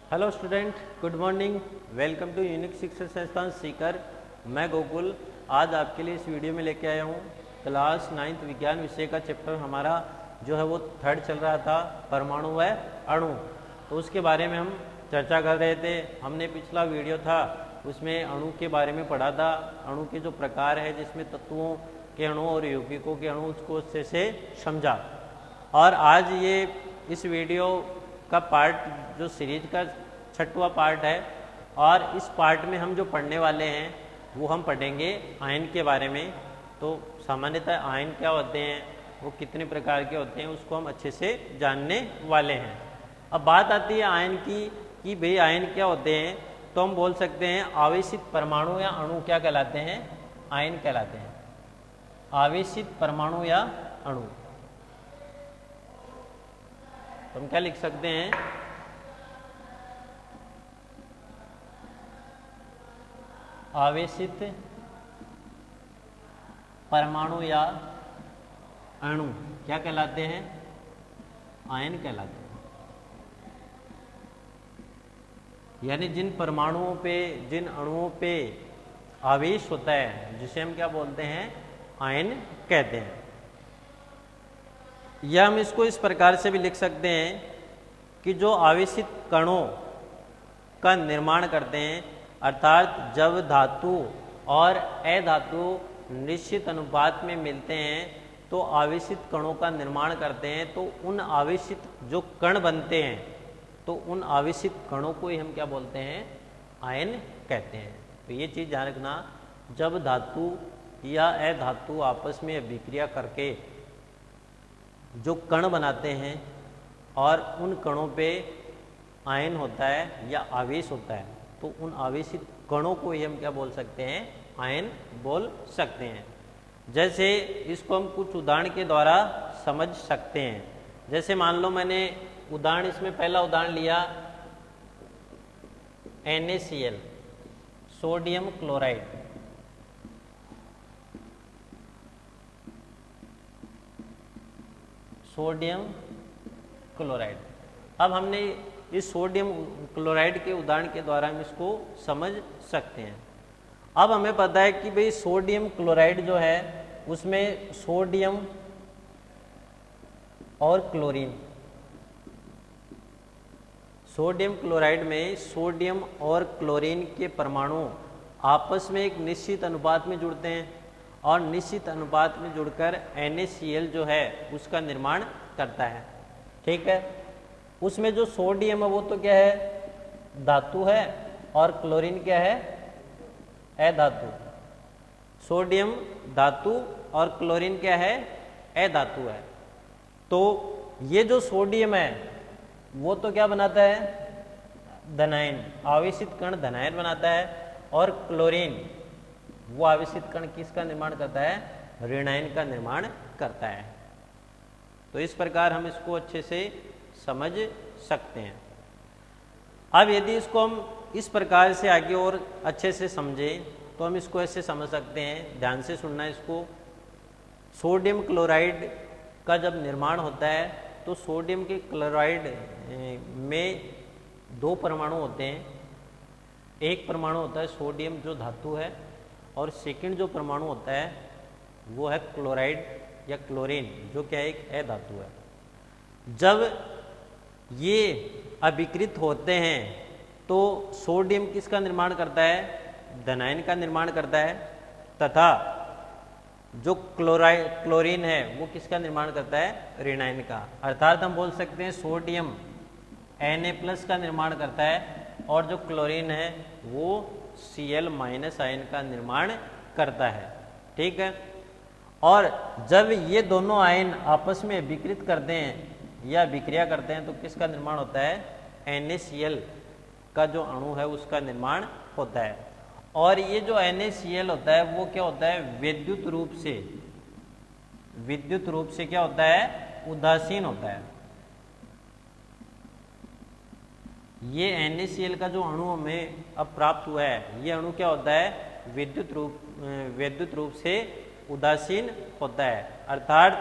Hello student, good morning. Welcome to Unique Shiksha Sansthan Sikar. मैं गोकुल आज आपके लिए इस वीडियो में लेके आया हूँ क्लास 9th विज्ञान विषय का चैप्टर हमारा जो है वो थर्ड चल रहा था, परमाणु व अणु। तो उसके बारे में हम चर्चा कर रहे थे। हमने पिछला वीडियो था उसमें अणु के बारे में पढ़ा था, अणु के जो प्रकार है जिसमें तत्वों के अणु और यौगिकों के अणु, उसको अच्छे से समझा। और आज ये इस वीडियो का पार्ट जो सीरीज का 6वां पार्ट है, और इस पार्ट में हम जो पढ़ने वाले हैं वो हम पढ़ेंगे आयन के बारे में। तो सामान्यतः आयन क्या होते हैं, वो कितने प्रकार के होते हैं, उसको हम अच्छे से जानने वाले हैं। अब बात आती है आयन की कि भाई आयन क्या होते हैं। तो हम बोल सकते हैं आवेशित परमाणु या अणु क्या कहलाते हैं, आयन कहलाते हैं। आवेशित परमाणु या अणु, तो हम क्या लिख सकते हैं, आवेशित परमाणु या अणु क्या कहलाते हैं, आयन कहलाते हैं। यानी जिन परमाणुओं पे, जिन अणुओं पे आवेश होता है जिसे हम क्या बोलते हैं, आयन कहते हैं। या हम इसको इस प्रकार से भी लिख सकते हैं कि जो आवेशित कणों का निर्माण करते हैं, अर्थात जब धातु और अधातु निश्चित अनुपात में मिलते हैं तो आवेशित कणों का निर्माण करते हैं। तो उन आवेशित जो कण बनते हैं, तो उन आवेशित कणों को ही हम क्या बोलते हैं, आयन कहते हैं। तो ये चीज़ ध्यान रखना, जब धातु या अधातु आपस में अभिक्रिया करके जो कण बनाते हैं और उन कणों पे आयन होता है या आवेश होता है, तो उन आवेशित कणों को ही हम क्या बोल सकते हैं, आयन बोल सकते हैं। जैसे इसको हम कुछ उदाहरण के द्वारा समझ सकते हैं। जैसे मान लो मैंने उदाहरण, इसमें पहला उदाहरण लिया NaCl, sodium chloride. Sodium chloride. अब हमने इस सोडियम क्लोराइड के उदाहरण के द्वारा हम इसको समझ सकते हैं। अब हमें पता है कि भाई सोडियम क्लोराइड जो है उसमें सोडियम और क्लोरीन, सोडियम क्लोराइड में सोडियम और क्लोरीन के परमाणु आपस में एक निश्चित अनुपात में जुड़ते हैं और निश्चित अनुपात में जुड़कर NaCl जो है उसका निर्माण करता है। ठीक है, उसमें जो सोडियम है वो तो क्या है, धातु है, और क्लोरीन क्या है, अधातु। सोडियम धातु और क्लोरीन क्या है, अधातु है। तो ये जो सोडियम है वो तो क्या बनाता है, धनायन, आवेशित कण धनायन बनाता है, और क्लोरीन वो आवेशित कण किसका निर्माण करता है, ऋणायन का निर्माण करता है। तो इस प्रकार हम इसको अच्छे से समझ सकते हैं। अब यदि इसको हम इस प्रकार से आगे और अच्छे से समझें तो हम इसको ऐसे समझ सकते हैं, ध्यान से सुनना इसको। सोडियम क्लोराइड का जब निर्माण होता है तो सोडियम के क्लोराइड में दो परमाणु होते हैं। एक परमाणु होता है सोडियम जो धातु है, और सेकंड जो परमाणु होता है वो है क्लोराइड या क्लोरीन जो क्या है, एक अधातु है। जब ये अभिकृत होते हैं तो सोडियम किसका निर्माण करता है, धनायन का निर्माण करता है, तथा जो क्लोरीन है वो किसका निर्माण करता है, ऋणायन का। अर्थात हम बोल सकते हैं सोडियम Na+ का निर्माण करता है और जो क्लोरीन है वो Cl- आयन का निर्माण करता है। ठीक है, और जब ये दोनों आयन आपस में विकृत करते हैं या विक्रिया करते हैं तो किसका निर्माण होता है, NaCl का जो अणु है उसका निर्माण होता है। और ये जो NaCl होता है वो क्या होता है, विद्युत रूप से क्या होता है, उदासीन होता है। ये NaCl का जो अणु हमें अब प्राप्त हुआ है, ये अणु क्या होता है, विद्युत रूप से उदासीन होता है। अर्थात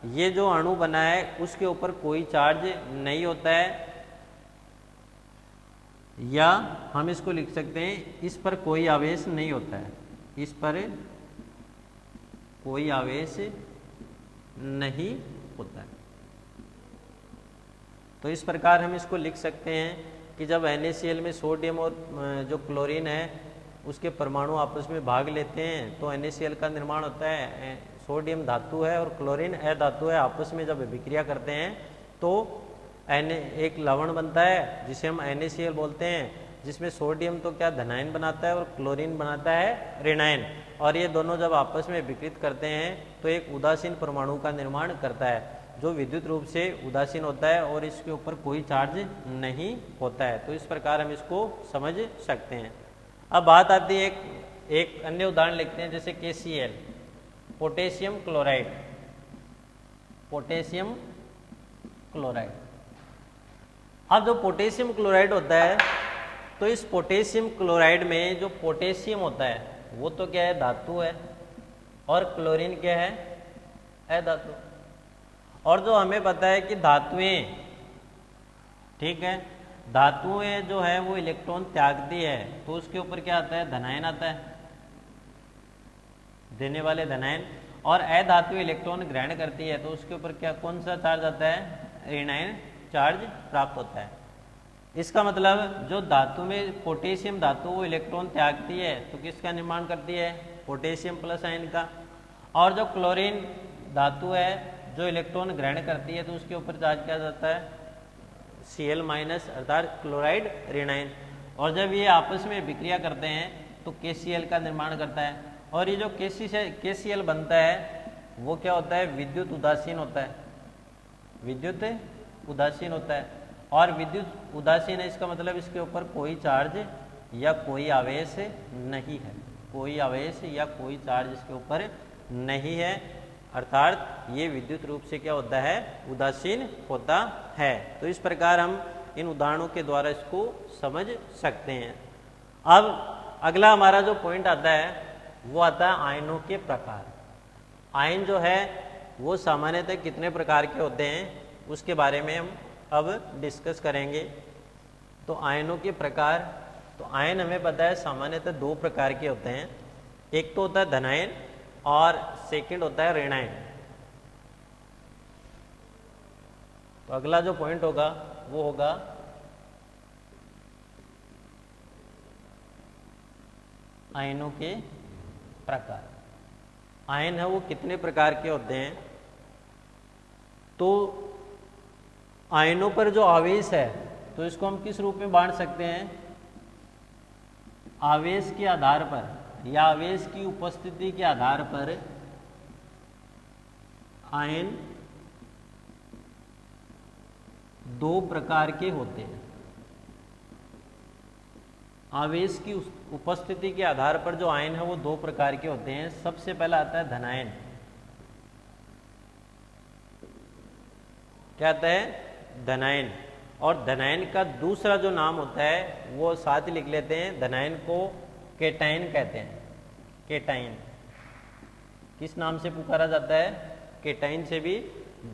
ये जो अणु बना है उसके ऊपर कोई चार्ज नहीं होता है, या हम इसको लिख सकते हैं इस पर कोई आवेश नहीं होता है, इस पर कोई आवेश नहीं होता है। तो इस प्रकार हम इसको लिख सकते हैं कि जब NaCl में सोडियम और जो क्लोरीन है उसके परमाणु आपस में भाग लेते हैं तो NaCl का निर्माण होता है। सोडियम धातु है और क्लोरीन अधातु है, आपस में जब विक्रिया करते हैं तो एक लवण बनता है जिसे हम NaCl बोलते हैं, जिसमें सोडियम तो क्या धनायन बनाता है और क्लोरीन बनाता है ऋणायन, और ये दोनों जब आपस में विकृत करते हैं तो एक उदासीन परमाणु का निर्माण करता है जो विद्युत रूप से उदासीन होता है और इसके ऊपर कोई चार्ज नहीं होता है। तो इस प्रकार हम इसको समझ सकते हैं। अब बात आती है एक अन्य उदाहरण लिखते हैं, जैसे KCl, potassium chloride. Potassium chloride, अब जो पोटेशियम क्लोराइड होता है तो इस पोटेशियम क्लोराइड में जो पोटेशियम होता है वो तो क्या है, धातु है, और क्लोरीन क्या है, अधातु। और जो हमें पता है कि धातुएं, ठीक है, धातुएं जो है वो इलेक्ट्रॉन त्यागती है तो उसके ऊपर क्या आता है, धनायन आता है, देने वाले धनायन, और अधातु इलेक्ट्रॉन ग्रहण करती है तो उसके ऊपर क्या, कौन सा चार्ज आता है, ऋणायन चार्ज प्राप्त होता है। इसका मतलब जो धातु में पोटेशियम धातु वो इलेक्ट्रॉन त्यागती है तो किसका निर्माण करती है, पोटेशियम प्लस आयन का, और जो क्लोरीन धातु है जो इलेक्ट्रॉन ग्रहण करती है तो उसके ऊपर चार्ज क्या जाता है, Cl माइनस, अर्थात क्लोराइड ऋणायन। और जब ये आपस में विक्रिया करते हैं तो KCl का निर्माण करता है, और ये जो KCl बनता है वो क्या होता है, विद्युत उदासीन होता है, विद्युत उदासीन होता है। और विद्युत उदासीन है इसका मतलब इसके ऊपर कोई चार्ज या कोई आवेश नहीं है, कोई आवेश या कोई चार्ज इसके ऊपर नहीं है, अर्थात ये विद्युत रूप से क्या होता है, उदासीन होता है। तो इस प्रकार हम इन उदाहरणों के द्वारा इसको समझ सकते हैं। अब अगला हमारा जो पॉइंट आता है वो आता है आयनों के प्रकार। आयन जो है वो सामान्यतः कितने प्रकार के होते हैं उसके बारे में हम अब डिस्कस करेंगे। तो आयनों के प्रकार, तो आयन हमें पता है सामान्यतः दो प्रकार के होते हैं, एक तो होता है धनायन और सेकंड होता है ऋणायन। तो अगला जो पॉइंट होगा वो होगा आयनों के प्रकार। आयन है वो कितने प्रकार के होते हैं, तो आयनों पर जो आवेश है तो इसको हम किस रूप में बांट सकते हैं, आवेश के आधार पर या आवेश की उपस्थिति के आधार पर आयन दो प्रकार के होते हैं। आवेश की उपस्थिति के आधार पर जो आयन है वो दो प्रकार के होते हैं। सबसे पहला आता है धनायन, क्या आता है, धनायन। और धनायन का दूसरा जो नाम होता है वो साथ ही लिख लेते हैं, धनायन को केटायन कहते हैं। केटायन किस नाम से पुकारा जाता है, केटायन से भी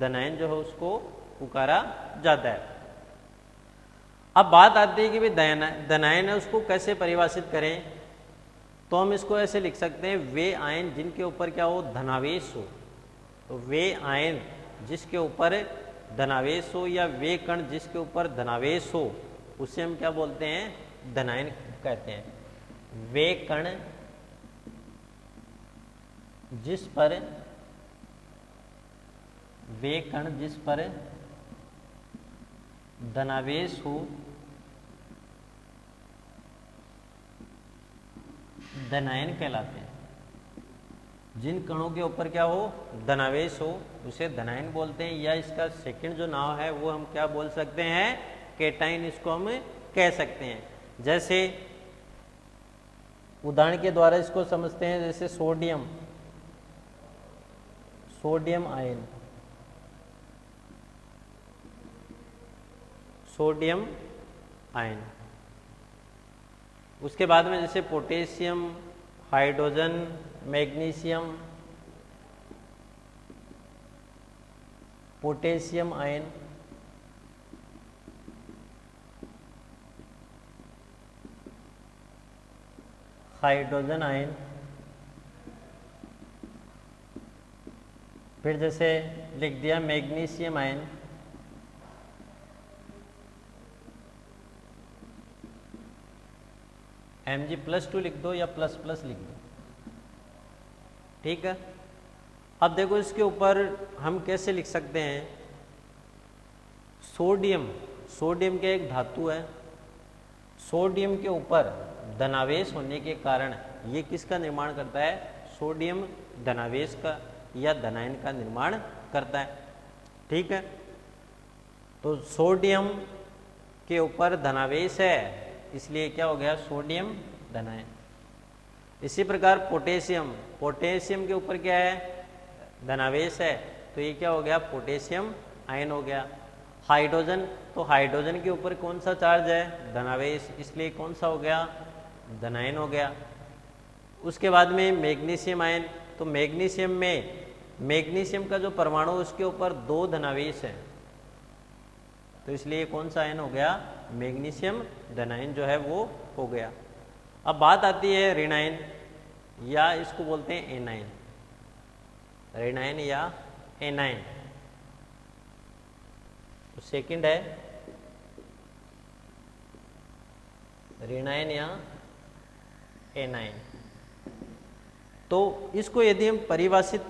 धनायन जो है उसको पुकारा जाता है। अब बात आती है कि भाई धनायन है उसको कैसे परिभाषित करें, तो हम इसको ऐसे लिख सकते हैं, वे आयन जिनके ऊपर क्या हो, धनावेश हो। तो वे आयन जिसके ऊपर धनावेश हो या वे कण जिसके ऊपर धनावेश हो उसे हम क्या बोलते हैं, धनायन कहते हैं। वे कण जिस पर धनावेश हो धनायन कहलाते हैं। जिन कणों के ऊपर क्या हो, धनावेश हो उसे धनायन बोलते हैं, या इसका सेकंड जो नाम है वो हम क्या बोल सकते हैं, केटायन इसको हम कह सकते हैं। जैसे उदाहरण के द्वारा इसको समझते हैं, जैसे सोडियम आयन, सोडियम आयन। उसके बाद में जैसे potassium, hydrogen, magnesium, potassium ion. Hydrogen ion, फिर जैसे लिख दिया मैग्नीशियम आयन, Mg+2 लिख दो या प्लस प्लस लिख दो, ठीक है। अब देखो इसके ऊपर हम कैसे लिख सकते हैं, सोडियम, सोडियम के एक धातु है, सोडियम के ऊपर धनावेश होने के कारण ये किसका निर्माण करता है, सोडियम धनावेश का या धनायन का निर्माण करता है, ठीक है। तो सोडियम के ऊपर धनावेश है, इसलिए क्या हो गया, सोडियम धनायन। इसी प्रकार पोटेशियम, पोटेशियम के ऊपर क्या है, धनावेश है, तो ये क्या हो गया, पोटेशियम आयन हो गया। हाइड्रोजन, तो हाइड्रोजन के ऊपर कौन सा चार्ज है, धनावेश, इसलिए कौन सा हो गया, धनायन हो गया। उसके बाद में मैग्नीशियम आयन, तो मैग्नीशियम में, मैग्नीशियम का जो परमाणु उसके ऊपर 2 धनावेश है, तो इसलिए कौन सा आयन हो गया, मैग्नीशियम धनायन जो है वो हो गया। अब बात आती है ऋणायन, या इसको बोलते हैं एनायन, ऋणायन या एनायन। तो सेकंड है ऋणायन या एनायन। तो इसको यदि हम परिभाषित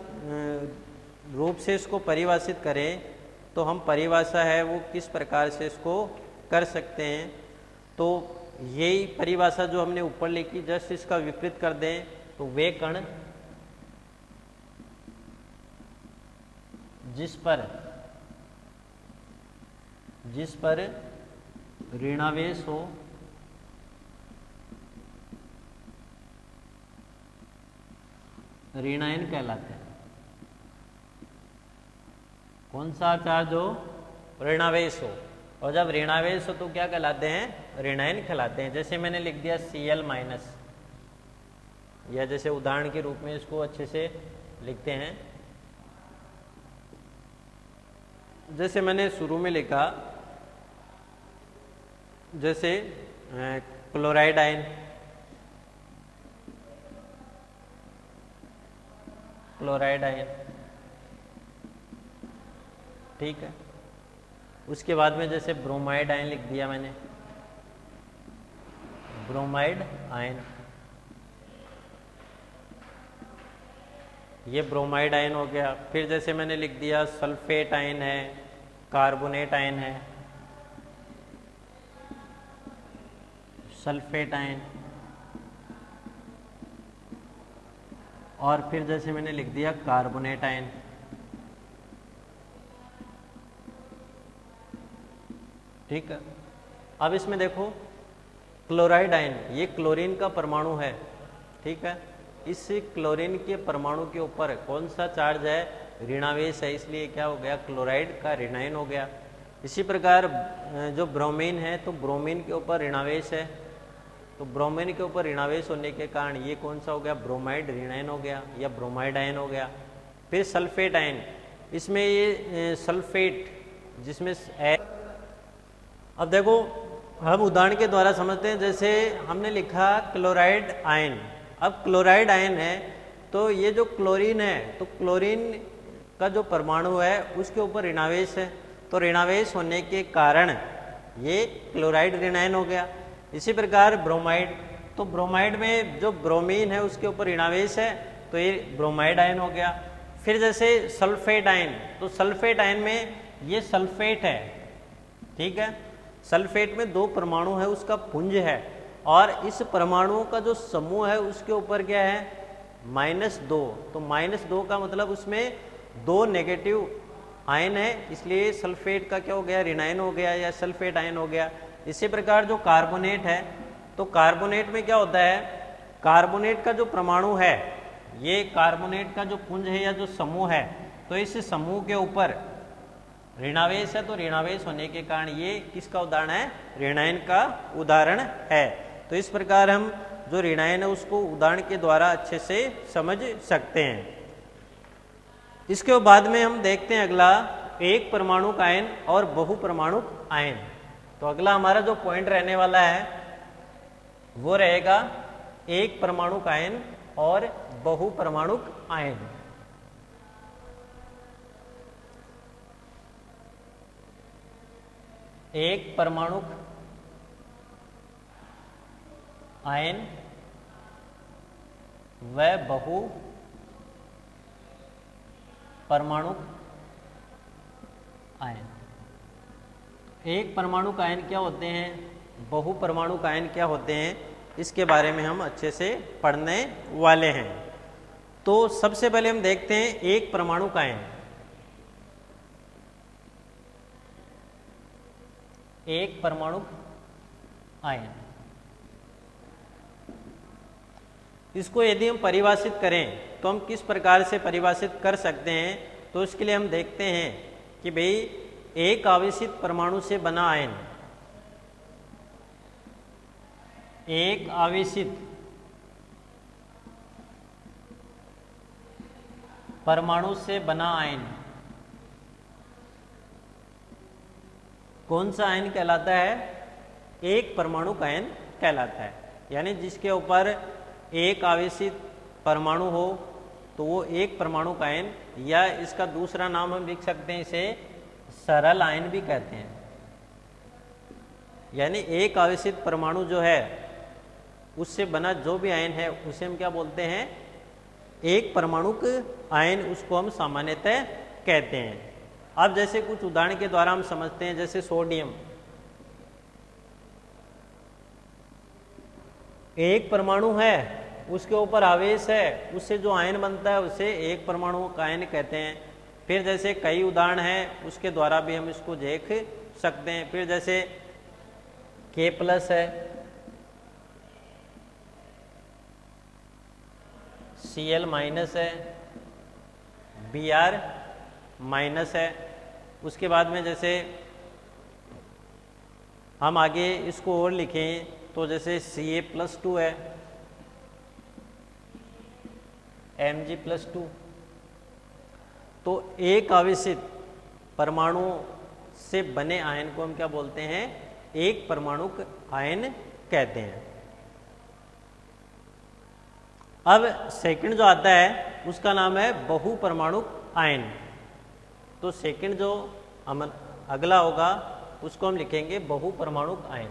रूप से इसको परिभाषित करें, तो हम परिभाषा है वो किस प्रकार से इसको कर सकते हैं। तो यही परिभाषा जो हमने ऊपर लिखी, जस्ट इसका विपरीत कर दें, तो वे कण जिस पर ऋणावेश हो ऋणायन कहलाते हैं। कौन सा चार्ज हो, ऋणावेश हो, और जब ऋणावेश हो तो क्या कहलाते हैं, ऋणायन कहलाते हैं। जैसे मैंने लिख दिया Cl-, या जैसे उदाहरण के रूप में इसको अच्छे से लिखते हैं, जैसे मैंने शुरू में लिखा, जैसे क्लोराइड आयन, क्लोराइड आयन, ठीक है। उसके बाद में जैसे ब्रोमाइड आयन लिख दिया मैंने, ब्रोमाइड आयन, ये ब्रोमाइड आयन हो गया। फिर जैसे मैंने लिख दिया सल्फेट आयन है, कार्बोनेट आयन है, सल्फेट आयन, और फिर जैसे मैंने लिख दिया कार्बोनेट आयन। ठीक है। अब इसमें देखो क्लोराइड आयन, ये क्लोरीन का परमाणु है, ठीक है। इस क्लोरीन के परमाणु के ऊपर कौन सा चार्ज है, ऋणावेश है, इसलिए क्या हो गया, क्लोराइड का ऋणायन हो गया। इसी प्रकार जो ब्रोमीन है, तो ब्रोमीन के ऊपर ऋणावेश है, तो ब्रोमीन के ऊपर ऋणावेश होने के कारण ये कौन सा हो गया, ब्रोमाइड ऋणायन हो गया या ब्रोमाइड आयन हो गया। फिर सल्फेट आयन, इसमें ये सल्फेट जिसमें अब देखो हम उदाहरण के द्वारा समझते हैं। जैसे हमने लिखा क्लोराइड आयन, अब क्लोराइड आयन है तो ये जो क्लोरीन है, तो क्लोरीन का जो परमाणु है उसके ऊपर ऋणावेश है, तो ऋणावेश होने के कारण ये क्लोराइड ऋणायन हो गया। इसी प्रकार ब्रोमाइड, तो ब्रोमाइड में जो ब्रोमीन है उसके ऊपर ऋणावेश है, तो ये ब्रोमाइड आयन हो गया। फिर जैसे सल्फेट आयन, तो सल्फेट आयन में ये सल्फेट है, ठीक है। सल्फेट में 2 परमाणु है, उसका पुंज है, और इस परमाणुओं का जो समूह है उसके ऊपर क्या है, -2, तो -2 का मतलब उसमें 2 नेगेटिव आयन है, इसलिए सल्फेट का क्या हो गया, ऋणायन हो गया या सल्फेट आयन हो गया। इसी प्रकार जो कार्बोनेट है, तो कार्बोनेट में क्या होता है, कार्बोनेट का जो परमाणु है, ये कार्बोनेट का जो पुंज है या जो समूह है, तो इस समूह के ऊपर ऋणावेश है, तो ऋणावेश होने के कारण ये किसका उदाहरण है, ऋणायन का उदाहरण है। तो इस प्रकार हम जो ऋणायन है उसको उदाहरण के द्वारा अच्छे से समझ सकते हैं। इसके बाद में हम देखते हैं अगला, एक परमाणु आयन और बहुपरमाणु आयन। तो अगला हमारा जो पॉइंट रहने वाला है वो रहेगा एक परमाणुक आयन और बहुपरमाणुक आयन। एक परमाणुक आयन व बहु परमाणुक आयन। एक परमाणुक आयन क्या होते हैं, बहु परमाणुक आयन क्या होते हैं, इसके बारे में हम अच्छे से पढ़ने वाले हैं। तो सबसे पहले हम देखते हैं एक परमाणुक आयन। एक परमाणुक आयन, इसको यदि हम परिभाषित करें तो हम किस प्रकार से परिभाषित कर सकते हैं, तो इसके लिए हम देखते हैं कि भाई एक आवेशित परमाणु से बना आयन, एक आवेशित परमाणु से बना आयन कौन सा आयन कहलाता है, एक परमाणुक आयन कहलाता है। यानी जिसके ऊपर एक आवेशित परमाणु हो तो वो एक परमाणुक आयन, या इसका दूसरा नाम हम लिख सकते हैं, इसे सरल आयन भी कहते हैं। यानी एक आवेशित परमाणु जो है उससे बना जो भी आयन है उसे हम क्या बोलते हैं, एक परमाणुक आयन, उसको हम सामान्यतः कहते हैं। अब जैसे कुछ उदाहरण के द्वारा हम समझते हैं, जैसे सोडियम, एक परमाणु है, उसके ऊपर आवेश है, उससे जो आयन बनता है उसे एक परमाणु का आयन कहते हैं। फिर जैसे कई उदाहरण हैं उसके द्वारा भी हम इसको देख सकते हैं। फिर जैसे K+ है, Cl- है, Br- है। उसके बाद में जैसे हम आगे इसको और लिखें तो जैसे Ca+2 है, Mg+2। तो एक आवेशित परमाणु से बने आयन को हम क्या बोलते हैं, एक परमाणुक आयन कहते हैं। अब सेकंड जो आता है उसका नाम है बहुपरमाणुक आयन। तो सेकंड जो अगला होगा उसको हम लिखेंगे बहुपरमाणुक आयन।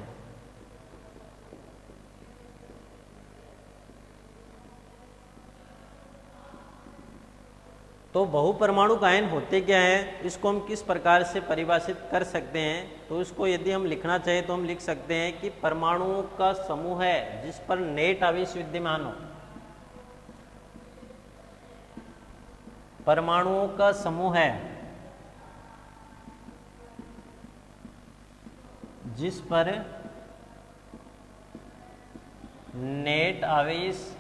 तो बहुपरमाणुक आयन होते क्या हैं, इसको हम किस प्रकार से परिभाषित कर सकते हैं, तो इसको यदि हम लिखना चाहें तो हम लिख सकते हैं कि परमाणुओं का समूह है जिस पर नेट आवेश विद्यमान हो। परमाणुओं का समूह है जिस पर नेट आवेश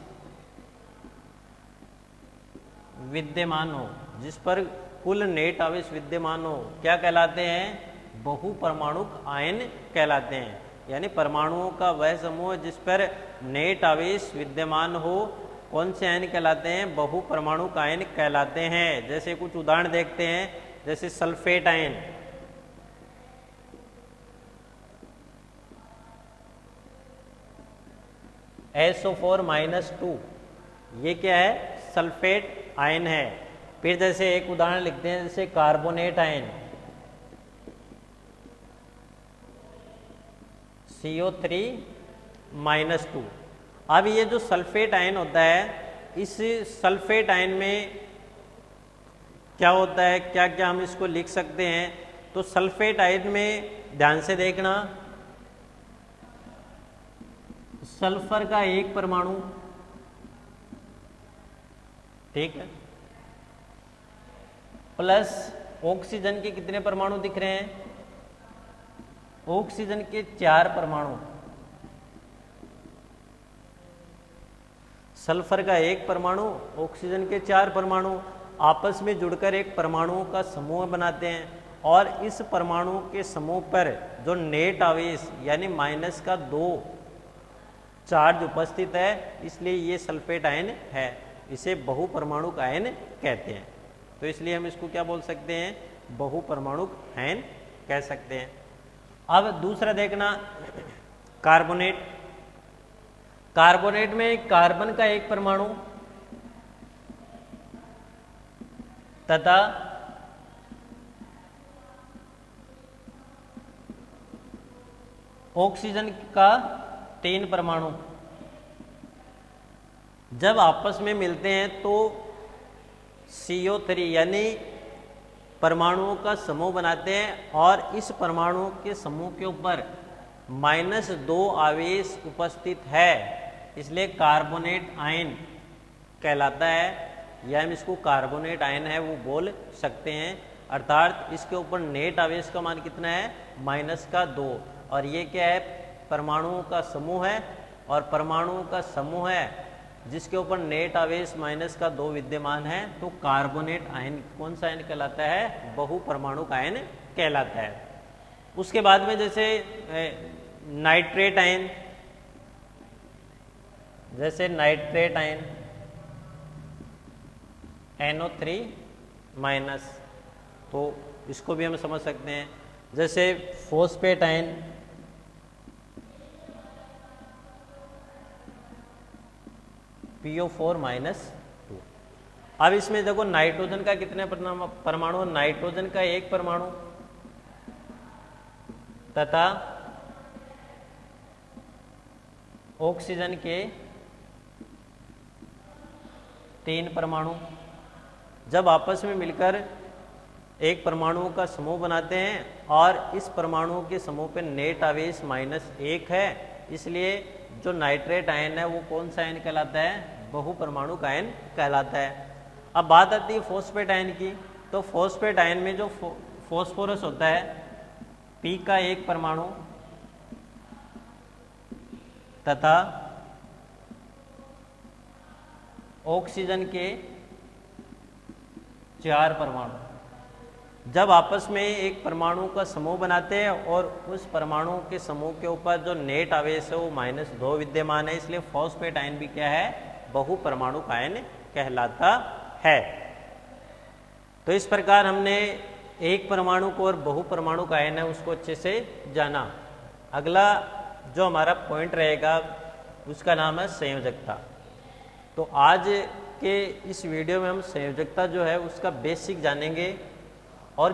विद्यमान हो, जिस पर कुल नेट आवेश विद्यमान हो, क्या कहलाते हैं, बहुपरमाणुक आयन कहलाते हैं। यानी परमाणुओं का वह समूह जिस पर नेट आवेश विद्यमान हो, कौन से आयन कहलाते हैं, बहुपरमाणुक आयन कहलाते हैं। जैसे कुछ उदाहरण देखते हैं, जैसे सल्फेट आयन, SO4-2, ये क्या है, सल्फेट आयन है। फिर जैसे एक उदाहरण लिखते हैं, जैसे कार्बोनेट आयन, CO3-2। अब ये जो सल्फेट आयन होता है, इस सल्फेट आयन में क्या होता है, क्या क्या हम इसको लिख सकते हैं, तो सल्फेट आयन में ध्यान से देखना, सल्फर का एक परमाणु, ठीक है, प्लस ऑक्सीजन के कितने परमाणु दिख रहे हैं, ऑक्सीजन के 4 परमाणु, सल्फर का एक परमाणु, ऑक्सीजन के 4 परमाणु आपस में जुड़कर एक परमाणुओं का समूह बनाते हैं। और इस परमाणु के समूह पर जो नेट आवेश यानी -2 चार्ज उपस्थित है, इसलिए ये सल्फेट आयन है, इसे बहुपरमाणुक आयन कहते हैं। तो इसलिए हम इसको क्या बोल सकते हैं, बहुपरमाणुक आयन कह सकते हैं। अब दूसरा देखना, कार्बोनेट, कार्बोनेट में कार्बन का एक परमाणु तथा ऑक्सीजन का 3 परमाणु जब आपस में मिलते हैं तो CO3 यानी परमाणुओं का समूह बनाते हैं और इस परमाणुओं के समूह के ऊपर -2 आवेश उपस्थित है, इसलिए कार्बोनेट आयन कहलाता है, या हम इसको कार्बोनेट आयन है वो बोल सकते हैं। अर्थात इसके ऊपर नेट आवेश का मान कितना है, -2, और ये क्या है, परमाणुओं का समूह है, और परमाणुओं का समूह है जिसके ऊपर नेट आवेश -2 विद्यमान है, तो कार्बोनेट आयन कौन सा आयन कहलाता है, बहुपरमाणुक आयन कहलाता है। उसके बाद में जैसे नाइट्रेट आयन, जैसे नाइट्रेट आयन NO3-, तो इसको भी हम समझ सकते हैं। जैसे फॉस्फेट आयन PO4-2। अब इसमें देखो नाइट्रोजन का कितने परमाणु, नाइट्रोजन का एक परमाणु तथा ऑक्सीजन के 3 परमाणु जब आपस में मिलकर एक परमाणुओं का समूह बनाते हैं और इस परमाणु के समूह पे नेट आवेश -1 है, इसलिए जो नाइट्रेट आयन है वो कौन सा आयन कहलाता है, बहुपरमाणुक आयन कहलाता है। अब बात आती है फॉस्फेट आयन की, तो फॉस्फेट आयन में जो फॉस्फोरस होता है P का एक परमाणु तथा ऑक्सीजन के 4 परमाणु जब आपस में एक परमाणु का समूह बनाते हैं और उस परमाणु के समूह के ऊपर जो नेट आवेश है वो -2 विद्यमान है, इसलिए फॉस्फेट आयन भी क्या है, बहुपरमाणुक आयन कहलाता है। तो इस प्रकार हमने एक परमाणु को और बहुपरमाणुक आयन है उसको अच्छे से जाना। अगला जो हमारा पॉइंट रहेगा उसका नाम है संयोजकता। तो आज के इस वीडियो में हम संयोजकता जो है उसका बेसिक जानेंगे, और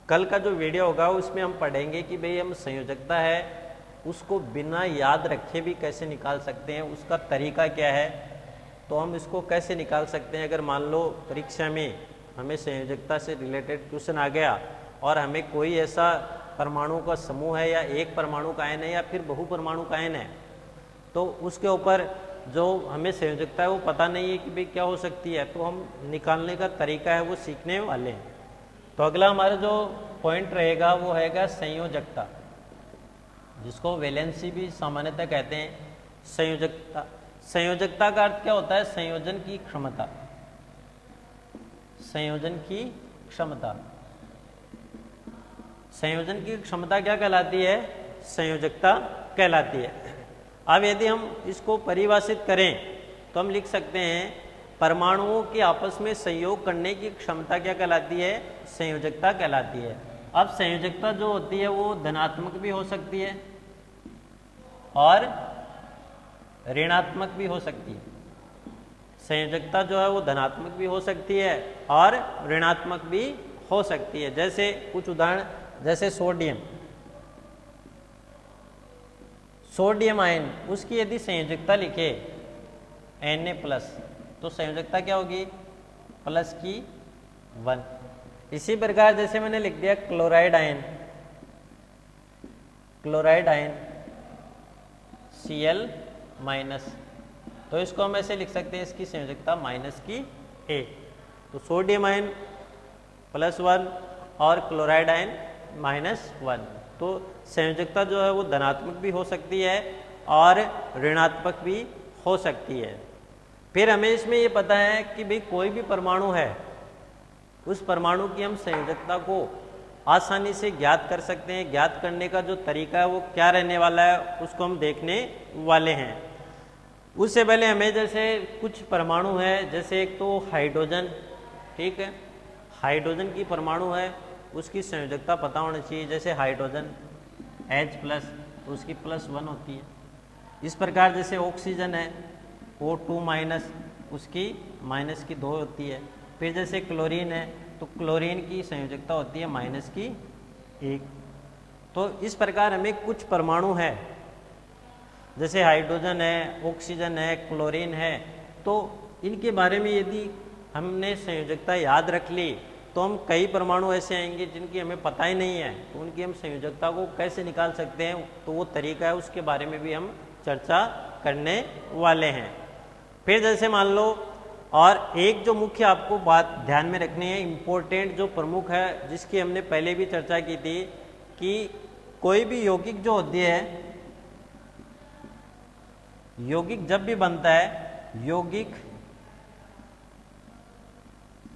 कल का जो वीडियो होगा उसमें हम पढ़ेंगे कि भाई हम संयोजकता है उसको बिना याद रखे भी कैसे निकाल सकते हैं, उसका तरीका क्या है, तो हम इसको कैसे निकाल सकते हैं। अगर मान लो परीक्षा में हमें संयोजकता से रिलेटेड क्वेश्चन आ गया और हमें कोई ऐसा परमाणु का समूह है या एक परमाणु का आयन है या फिर बहुपरमाणु का आयन है, तो उसके ऊपर जो हमें संयोजकता है वो पता नहीं है कि भाई क्या हो सकती है, तो हम निकालने का तरीका है वो सीखने वाले हैं। तो अगला हमारा जो पॉइंट रहेगा वो रहेगा संयोजकता, जिसको वैलेंसी भी सामान्यतः कहते हैं। संयोजकता का अर्थ क्या होता है, संयोजन की क्षमता, संयोजन की क्षमता। संयोजन की क्षमता क्या कहलाती है, संयोजकता कहलाती है। अब यदि हम इसको परिभाषित करें तो हम लिख सकते हैं परमाणुओं के आपस में संयोग करने की क्षमता क्या कहलाती है, संयोजकता कहलाती है। अब संयोजकता जो होती है वो धनात्मक भी हो सकती है और ऋणात्मक भी हो सकती है। संयोजकता जो है वो धनात्मक भी हो सकती है और ऋणात्मक भी हो सकती है। जैसे कुछ उदाहरण, जैसे सोडियम आयन, उसकी यदि संयोजकता लिखे Na+, तो संयोजकता क्या होगी, +1। इसी प्रकार जैसे मैंने लिख दिया क्लोराइड आयन Cl-, तो इसको हम ऐसे लिख सकते हैं, इसकी संयोजकता -A। तो सोडियम आयन +1 और क्लोराइड आयन -1, तो संयोजकता जो है वो धनात्मक भी हो सकती है और ऋणात्मक भी हो सकती है। फिर हमें इसमें ये पता है कि भाई कोई भी परमाणु है, उस परमाणु की हम संयोजकता को आसानी से ज्ञात कर सकते हैं। ज्ञात करने का जो तरीका है वो क्या रहने वाला है उसको हम देखने वाले हैं। उससे पहले हमें जैसे कुछ परमाणु है, जैसे एक तो हाइड्रोजन, ठीक है, हाइड्रोजन की परमाणु है उसकी संयोजकता पता होनी चाहिए। जैसे हाइड्रोजन H+, उसकी +1 होती है। इस प्रकार जैसे ऑक्सीजन है O2 माइनस, उसकी माइनस की 2 होती है। फिर जैसे क्लोरीन है तो क्लोरीन की संयोजकता होती है माइनस की 1। तो इस प्रकार हमें कुछ परमाणु है, जैसे हाइड्रोजन है, ऑक्सीजन है, क्लोरीन है, तो इनके बारे में यदि हमने संयोजकता याद रख ली तो हम कई परमाणु ऐसे आएंगे जिनकी हमें पता ही नहीं है, तो उनकी हम संयोजकता को कैसे निकाल सकते हैं, तो वो तरीका है, उसके बारे में भी हम चर्चा करने वाले हैं। फिर जैसे मान लो, और एक जो मुख्य आपको बात ध्यान में रखनी है, इम्पोर्टेंट जो प्रमुख है, जिसकी हमने पहले भी चर्चा की थी, कि कोई भी यौगिक जो होती है, यौगिक जब भी बनता है, यौगिक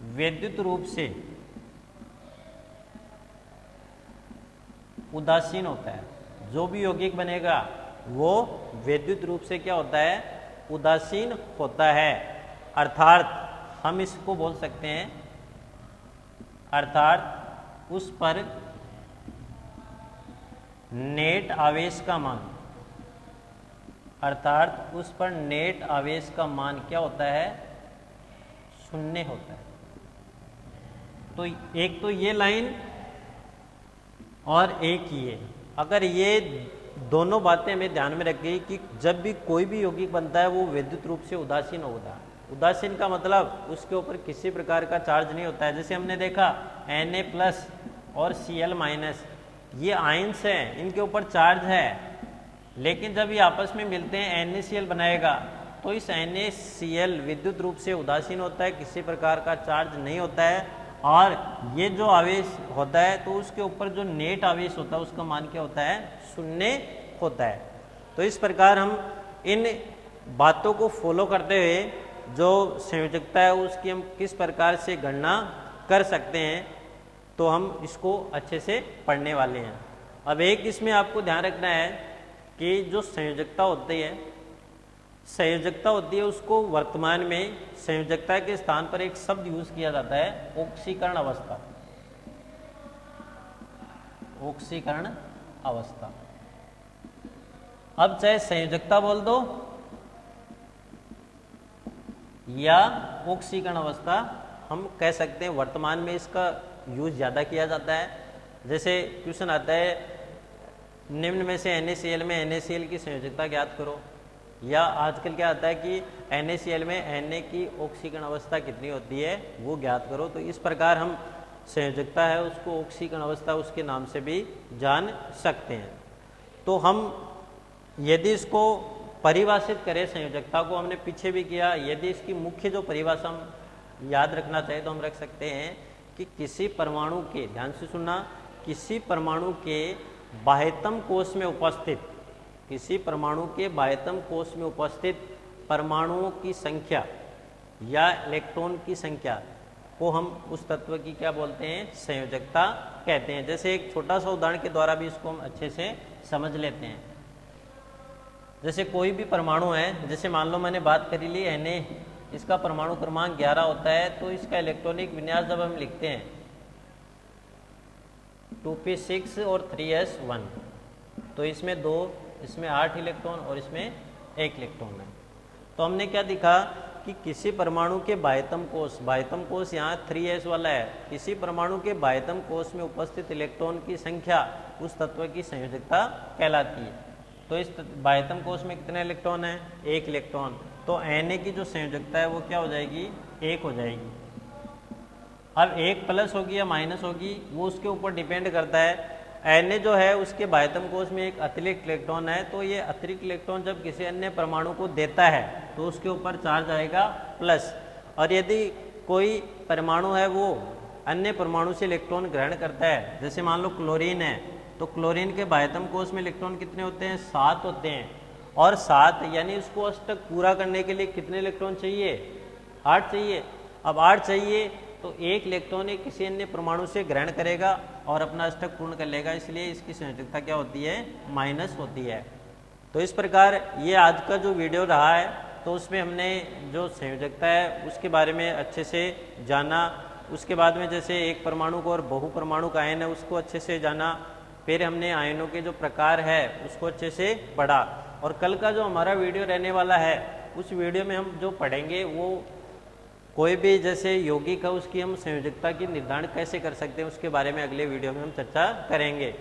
वैद्युत रूप से उदासीन होता है। जो भी यौगिक बनेगा वो वैद्युत रूप से क्या होता है, उदासीन होता है। अर्थात हम इसको बोल सकते हैं, अर्थात उस पर नेट आवेश का मान, अर्थात उस पर नेट आवेश का मान क्या होता है, 0 होता है। तो एक तो ये लाइन और एक ये, अगर ये दोनों बातें हमें ध्यान में रखी कि जब भी कोई भी यौगिक बनता है वो वैद्युत रूप से उदासीन होगा। उदासीन का मतलब उसके ऊपर किसी प्रकार का चार्ज नहीं होता है। जैसे हमने देखा Na+ और Cl-, ये आयंस हैं, इनके ऊपर चार्ज है, लेकिन जब ये आपस में मिलते हैं NaCl बनाएगा, तो इस NaCl विद्युत रूप से उदासीन होता है, किसी प्रकार का चार्ज नहीं होता है। और ये जो आवेश होता है तो उसके ऊपर जो नेट आवेश होता है उसका मान क्या होता है, 0 होता है। तो इस प्रकार हम इन बातों को फॉलो करते हुए जो संयोजकता है उसकी हम किस प्रकार से गणना कर सकते हैं, तो हम इसको अच्छे से पढ़ने वाले हैं। अब एक इसमें आपको ध्यान रखना है कि जो संयोजकता होती है, संयोजकता होती है, उसको वर्तमान में संयोजकता के स्थान पर एक शब्द यूज किया जाता है, ऑक्सीकरण अवस्था। ऑक्सीकरण अवस्था। अब चाहे संयोजकता बोल दो या ऑक्सीकरण अवस्था, हम कह सकते हैं वर्तमान में इसका यूज ज़्यादा किया जाता है। जैसे क्वेश्चन आता है, निम्न में से NaCl में NaCl की संयोजकता ज्ञात करो, या आजकल क्या आता है कि NaCl में Na की ऑक्सीकरण अवस्था कितनी होती है वो ज्ञात करो। तो इस प्रकार हम संयोजकता है उसको ऑक्सीकरण अवस्था उसके नाम से भी जान सकते हैं। तो हम यदि इसको परिभाषित करें, संयोजकता को हमने पीछे भी किया, यदि इसकी मुख्य जो परिभाषा हम याद रखना चाहे तो हम रख सकते हैं कि किसी परमाणु के, ध्यान से सुनना, किसी परमाणु के बाह्यतम कोश में उपस्थित, किसी परमाणु के बाह्यतम कोश में उपस्थित परमाणुओं की संख्या या इलेक्ट्रॉन की संख्या को हम उस तत्व की क्या बोलते हैं, संयोजकता कहते हैं। जैसे एक छोटा सा उदाहरण के द्वारा भी इसको हम अच्छे से समझ लेते हैं। जैसे कोई भी परमाणु है, जैसे मान लो मैंने बात करी ली Na, इसका परमाणु क्रमांक 11 होता है, तो इसका इलेक्ट्रॉनिक विन्यास जब हम लिखते हैं 2p6 और 3s1, तो इसमें 2, इसमें 8 इलेक्ट्रॉन और इसमें 1 इलेक्ट्रॉन है। तो हमने क्या दिखा कि किसी परमाणु के बाह्यतम कोश यहाँ 3s वाला है, किसी परमाणु के बाह्यतम कोश में उपस्थित इलेक्ट्रॉन की संख्या उस तत्व की संयोजकता कहलाती है। तो इस बाह्यतम कोश में कितने इलेक्ट्रॉन है, 1 इलेक्ट्रॉन। तो Na की जो संयोजकता है वो क्या हो जाएगी, 1 हो जाएगी। अब 1 प्लस होगी या माइनस होगी वो उसके ऊपर डिपेंड करता है। Na जो है उसके बाह्यतम कोश में एक अतिरिक्त इलेक्ट्रॉन है, तो ये अतिरिक्त इलेक्ट्रॉन जब किसी अन्य परमाणु को देता है तो उसके ऊपर चार्ज आएगा प्लस। और यदि कोई परमाणु है वो अन्य परमाणु से इलेक्ट्रॉन ग्रहण करता है, जैसे मान लो क्लोरीन है, तो क्लोरीन के बाह्यतम कोश में इलेक्ट्रॉन कितने होते हैं, 7 होते हैं। और 7 यानी उसको अष्टक पूरा करने के लिए कितने इलेक्ट्रॉन चाहिए, 8 चाहिए। अब 8 चाहिए तो 1 इलेक्ट्रॉन किसी अन्य परमाणु से ग्रहण करेगा और अपना अष्टक पूर्ण कर लेगा, इसलिए इसकी संयोजकता क्या होती है, माइनस होती है। तो इस प्रकार ये आज का जो वीडियो रहा है, तो उसमें हमने जो संयोजकता है उसके बारे में अच्छे से जाना। उसके बाद में जैसे एक परमाणु को और बहु परमाणु का आयन है उसको अच्छे से जाना। फिर हमने आयनों के जो प्रकार है उसको अच्छे से पढ़ा। और कल का जो हमारा वीडियो रहने वाला है उस वीडियो में हम जो पढ़ेंगे वो कोई भी जैसे यौगिक है उसकी हम संयोजकता की निर्धारण कैसे कर सकते हैं उसके बारे में अगले वीडियो में हम चर्चा करेंगे।